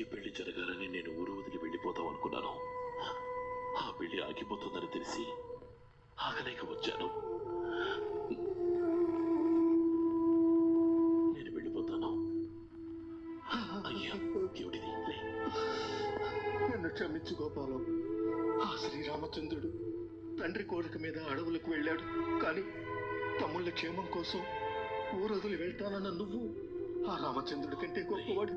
పెళ్లి జరగాలని నేను ఊరు వదిలి వెళ్ళిపోతాం అనుకున్నాను. ఆ పెళ్లి ఆగిపోతుందని తెలిసి ఆగలేక వచ్చాను. నేను వెళ్ళిపోతాను. అయ్యా ఏమిటిది? నన్ను క్షమించు గోపాలం. ఆ శ్రీరామచంద్రుడు తండ్రి కోరిక మీద అడవులకు వెళ్ళాడు. కానీ తమ్ముళ్ళ క్షేమం కోసం ఊరొదిలి వెళ్తానన్న నువ్వు ఆ రామచంద్రుడి కంటే గొప్పవాడు.